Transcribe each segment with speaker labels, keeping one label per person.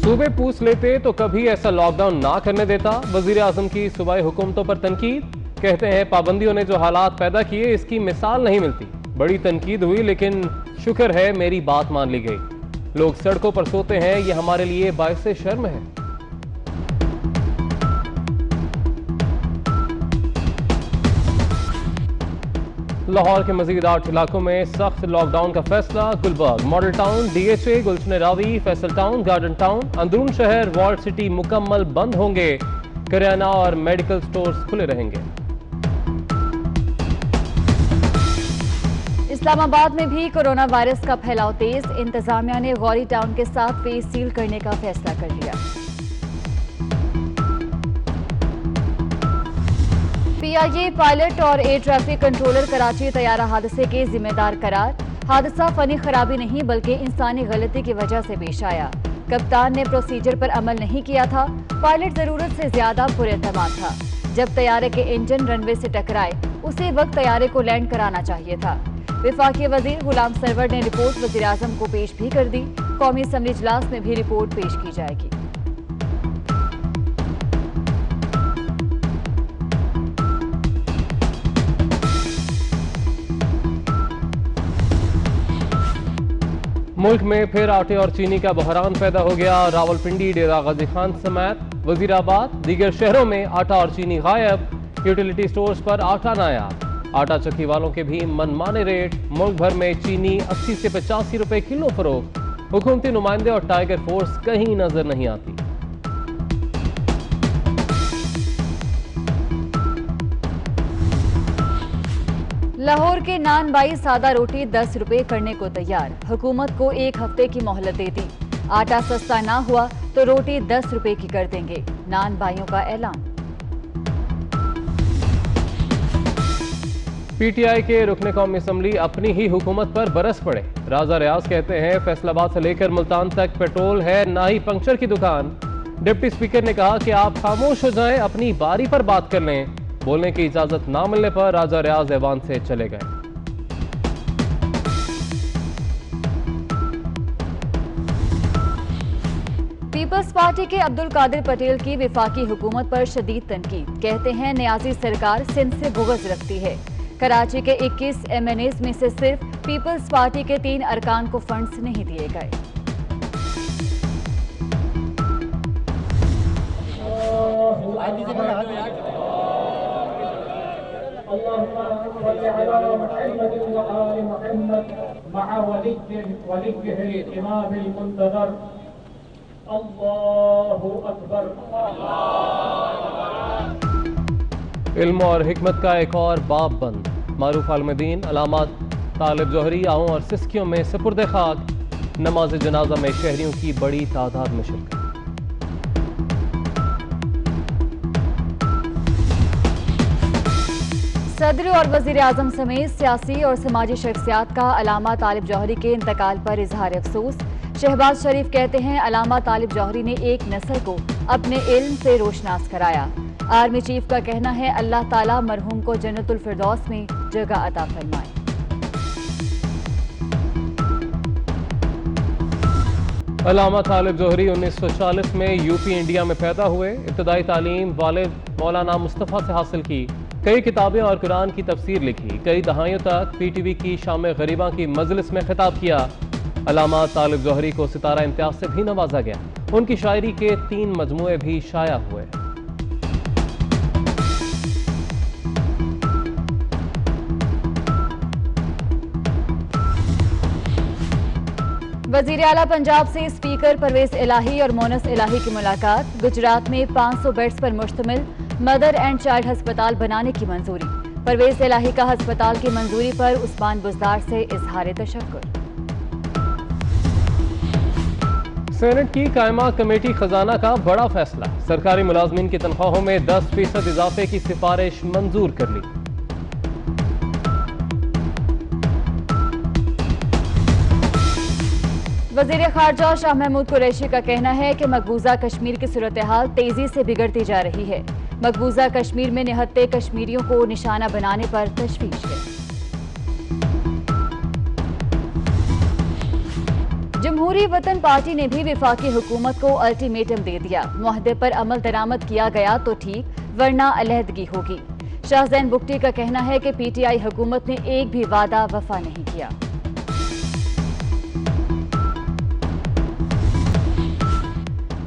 Speaker 1: सूबे पूछ लेते तो कभी ऐसा लॉकडाउन ना करने देता। वजीर आजम की सूबाई हुकूमतों पर तनकीद। कहते हैं पाबंदियों ने जो हालात पैदा किए इसकी मिसाल नहीं मिलती। बड़ी तनकीद हुई लेकिन शुक्र है मेरी बात मान ली गई। लोग सड़कों पर सोते हैं, ये हमारे लिए बाइसे शर्म है। लाहौर के मजीद 8 इलाकों में सख्त लॉकडाउन का फैसला। Gulberg, Model Town, DHA, Gulshan Ravi, Faisal Town, Garden Town, अंदरून शहर, वॉल्ड सिटी मुकम्मल बंद होंगे। करियाना और मेडिकल स्टोर्स खुले रहेंगे।
Speaker 2: इस्लामाबाद में भी कोरोना वायरस का फैलाव तेज। इंतजामिया ने गौरी टाउन के साथ फेस सील करने का फैसला कर लिया। PIA पायलट और एयर ट्रैफिक कंट्रोलर कराची तैयारा हादसे के जिम्मेदार करार। हादसा फनी खराबी नहीं बल्कि इंसानी गलती की वजह से पेश आया। कप्तान ने प्रोसीजर पर अमल नहीं किया था। पायलट जरूरत से ज्यादा पुरएतमाद था। जब तैयारे के इंजन रनवे से टकराए उसी वक्त तैयारे को लैंड कराना चाहिए था। विफाकी वजीर गुलाम सरवर ने रिपोर्ट वजीर आजम को पेश भी कर दी। कौमी असम्बली इजलास में भी रिपोर्ट पेश की जाएगी।
Speaker 1: मुल्क में फिर आटे और चीनी का बहरान पैदा हो गया। रावलपिंडी, डेरा गाजी खान समेत वजीराबाद दीगर शहरों में आटा और चीनी गायब। यूटिलिटी स्टोर्स पर आटा नायाब। आटा चक्की वालों के भी मनमाने रेट। मुल्क भर में चीनी 80 से 85 रुपए किलो फरोख्त। हुकूमती नुमाइंदे और टाइगर फोर्स कहीं नजर नहीं आती।
Speaker 2: लाहौर के नान बाई सादा रोटी 10 रुपए करने को तैयार। हुकूमत को 1 हफ्ते की मोहलत दे दी। आटा सस्ता ना हुआ तो रोटी 10 रुपए की कर देंगे। नान बाइयों का ऐलान।
Speaker 1: PTI के रुकने कौमी असम्बली अपनी ही हुकूमत पर बरस पड़े। राजा रियाज कहते हैं फैसलाबाद से लेकर मुल्तान तक पेट्रोल है ना ही पंक्चर की दुकान। डिप्टी स्पीकर ने कहा कि आप खामोश हो जाएं, अपनी बारी पर बात कर लें। बोलने की इजाजत ना मिलने पर राजा रियाज ऐवान से चले गए।
Speaker 2: पीपल्स पार्टी के अब्दुल कादिर पटेल की विफाकी हुकूमत पर शदीद तनकीद। कहते हैं न्याजी सरकार सिंध से बुग़्ज़ रखती है। कराची के 21 MNAs में से सिर्फ पीपल्स पार्टी के 3 अरकान को फंड्स नहीं दिए गए।
Speaker 1: इल्म और हिकमत का एक और बाब बंद। मारूफ आलमदीन अलामा तालिब जौहरी आहों और सिस्कियों में सुपुर्द खाक। नमाज जनाजा में शहरियों की बड़ी तादाद में शिरकत।
Speaker 2: सदर और वजीर आजम समेत सियासी और समाजी शख्सियात का अलामा तालिब जौहरी के इंतकाल पर इजहार अफसोस। शहबाज शरीफ कहते हैं अलामा तालिब जौहरी ने एक नस्ल को अपने इल्म से रोशनास कराया। आर्मी चीफ का कहना है अल्लाह ताला मरहूम को जन्नतुल फिरदौस में जगह अता फरमाए।
Speaker 1: अलामा तालिब जौहरी 1940 में यूपी इंडिया में पैदा हुए। इब्तदाई तालीम वालिद मौलाना मुस्तफ़ा से हासिल की। कई किताबें और कुरान की तफसीर लिखी। कई दहाइयों तक PTV की शाम गरीबा की मजलिस में खिताब किया। अलामा तालिब जौहरी को सितारा इम्तियाज से भी नवाजा गया। उनकी शायरी के 3 मजमुए भी शाया हुए।
Speaker 2: वजीर आला पंजाब से स्पीकर परवेज इलाही और मोनस इलाही की मुलाकात। गुजरात में 500 बेड्स पर मुश्तमिल मदर एंड चाइल्ड अस्पताल बनाने की मंजूरी। परवेज इलाही का अस्पताल की मंजूरी पर उस्मान बुज़दार से इजहार तशक्कुर।
Speaker 1: सेनेट की कायमा कमेटी खजाना का बड़ा फैसला। सरकारी मुलाजमीन की तनख्वाहों में 10% इजाफे की सिफारिश मंजूर कर ली।
Speaker 2: वजीर खारजा शाह महमूद कुरैशी का कहना है कि मकबूजा कश्मीर की सूरत हाल तेजी से बिगड़ती जा रही है। मकबूजा कश्मीर में निहत्ते कश्मीरियों को निशाना बनाने पर तशवीश है। जमहूरी वतन पार्टी ने भी विफाकी हुकूमत को अल्टीमेटम दे दिया। मुआहदे पर अमल दरामद किया गया तो ठीक, वरना अलहदगी होगी। शाहजैन बुगटी का कहना है कि पीटीआई हुकूमत ने एक भी वादा वफा नहीं किया।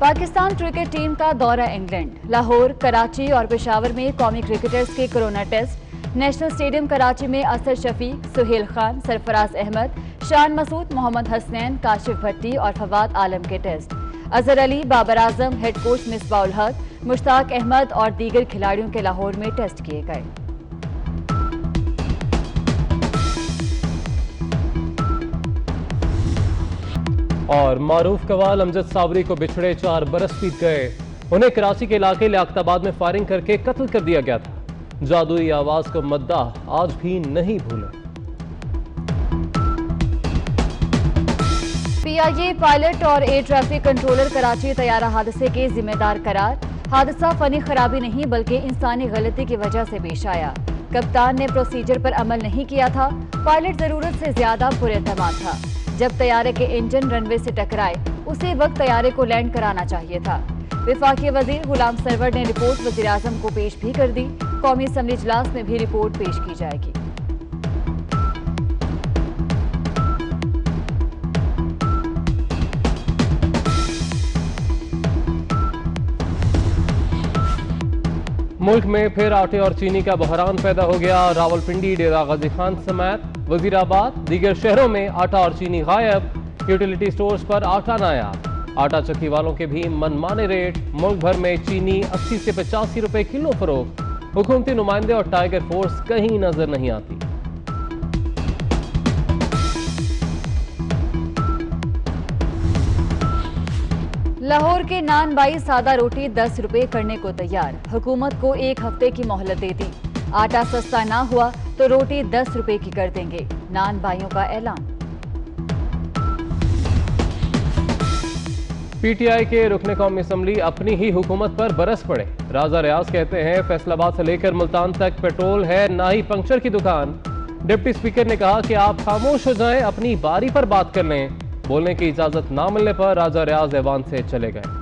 Speaker 2: पाकिस्तान क्रिकेट टीम का दौरा इंग्लैंड। लाहौर, कराची और पेशावर में कौमी क्रिकेटर्स के corona test. National stadium Karachi में असद शफीक, सुहेल खान, सरफराज अहमद, शान मसूद, मोहम्मद हसनैन, काशिफ भट्टी और फवाद आलम के test. Azhar Ali, Babar Azam, head coach Misbahul हक, मुश्ताक अहमद और दीगर खिलाड़ियों के लाहौर में टेस्ट किए गए।
Speaker 1: और मारूफ कवाल अमजद सावरी को बिछड़े 4 बरस बीत गए। उन्हें कराची के इलाके लियाकताबाद में फायरिंग करके कत्ल कर दिया गया था। जादुई आवाज को मद्दाह आज भी नहीं भूले।
Speaker 2: पीआईए पायलट और एयर ट्रैफिक कंट्रोलर कराची तैयारा हादसे के जिम्मेदार करार। हादसा फनी खराबी नहीं बल्कि इंसानी गलती की वजह से पेश आया। कप्तान ने प्रोसीजर पर अमल नहीं किया था। पायलट जरूरत से ज्यादा पुरएतमाद था। जब तैयारे के इंजन रनवे से टकराए उसी वक्त तैयारे को लैंड कराना चाहिए था। विफाकी वजीर गुलाम सरवर ने रिपोर्ट वजीर आजम को पेश भी कर दी। कौमी असम्बली इजलास में भी रिपोर्ट पेश की जाएगी।
Speaker 1: मुल्क में फिर आटे और चीनी का बहरान पैदा हो गया। रावलपिंडी, डेरा गाजी खान समेत वजीराबाद दीगर शहरों में आटा और चीनी गायब। यूटिलिटी स्टोर्स पर आटा नायाब। आटा चक्की वालों के भी मनमाने रेट। मुल्क भर में चीनी 80 से 85 रुपए किलो फरोख्त। हुकूमती नुमाइंदे और टाइगर फोर्स कहीं नजर नहीं आती।
Speaker 2: लाहौर के नान बाई सादा रोटी 10 रुपए करने को तैयार। हुकूमत को 1 हफ्ते की मोहलत दे दी। आटा सस्ता ना हुआ तो रोटी 10 रुपए की कर देंगे। नान बाइयों का ऐलान।
Speaker 1: पीटीआई के रुकने कौमी असम्बली अपनी ही हुकूमत पर बरस पड़े। राजा रियाज कहते हैं फैसलाबाद से लेकर मुल्तान तक पेट्रोल है ना ही पंक्चर की दुकान। डिप्टी स्पीकर ने कहा कि आप खामोश हो जाएं, अपनी बारी पर बात कर लें। बोलने की इजाजत ना मिलने पर राजा रियाज ऐवान से चले गए।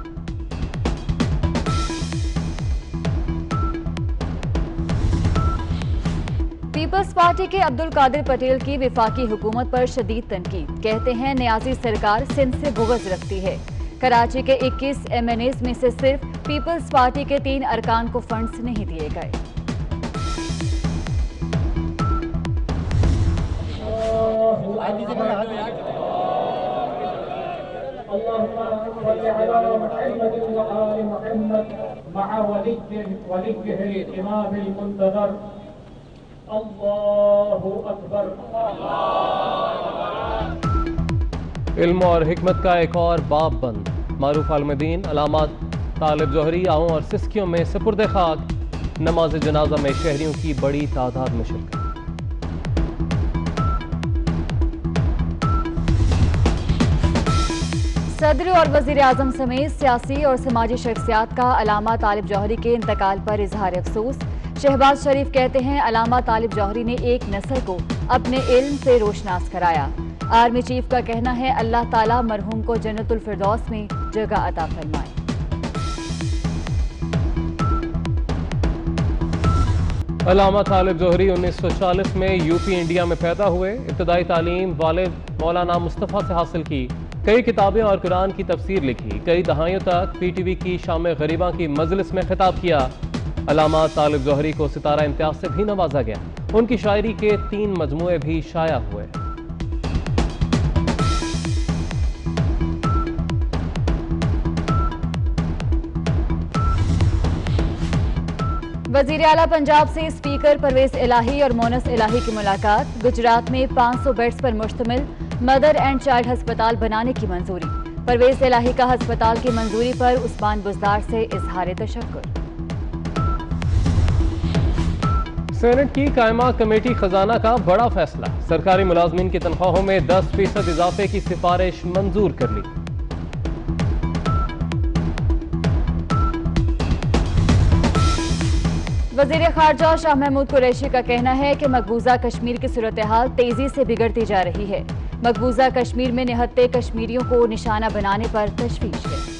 Speaker 2: पीपल्स पार्टी के अब्दुल कादिर पटेल की विफाकी हुकूमत पर शदीद तनकीद। कहते हैं न्याजी सरकार सिंध से बुग़्ज़ रखती है। कराची के 21 MNAs में से सिर्फ पीपल्स पार्टी के 3 अरकान को फंड्स नहीं दिए गए।
Speaker 1: इल्म और हिकमत का एक और बाब बंद। मारूफ आलमदीन अलामत तालिब जौहरी आऊं और सिस्कियों में सुपुर्द खाक। नमाज जनाजा में शहरियों की बड़ी तादाद में शिरकत।
Speaker 2: सदर और वजीर आजम समेत सियासी और समाजी शख्सियात का अलामा तालिब जौहरी के इंतकाल पर इजहार अफसोस। शहबाज शरीफ कहते हैं अलामा तालिब जौहरी ने एक नस्ल को अपने इल्म से रोशनास कराया। आर्मी चीफ का कहना है अल्लाह ताला मरहूम को जन्नतुल फिरदौस में जगह अता फरमाए।
Speaker 1: अलामा तालिब जौहरी 1940 में यूपी इंडिया में पैदा हुए। इब्तदाई तालीम वालिद मौलाना मुस्तफ़ा से हासिल की। कई किताबें और कुरान की तफसीर लिखी। कई दहाइयों तक PTV की शाम गरीबा की मजलिस में खिताब किया। अलामा तालिब जौहरी को सितारा इम्तियाज से भी नवाजा गया। उनकी शायरी के 3 मजमुए भी शाया हुए।
Speaker 2: वजीर आला पंजाब से स्पीकर परवेज इलाही और मोनस इलाही की मुलाकात। गुजरात में 500 बेड्स पर मुश्तमिल मदर एंड चाइल्ड अस्पताल बनाने की मंजूरी। परवेज इलाही का अस्पताल की मंजूरी पर उस्मान बुज़दार से इजहार तशक्कुर।
Speaker 1: सेनेट की कायमा कमेटी खजाना का बड़ा फैसला। सरकारी मुलाजमीन की तनख्वाहों में 10% इजाफे की सिफारिश मंजूर कर ली।
Speaker 2: वजीर खारजा शाह महमूद कुरैशी का कहना है कि मकबूजा कश्मीर की सूरत हाल तेजी से बिगड़ती जा रही है। मकबूजा कश्मीर में निहत्ते कश्मीरियों को निशाना बनाने पर तशवीश है।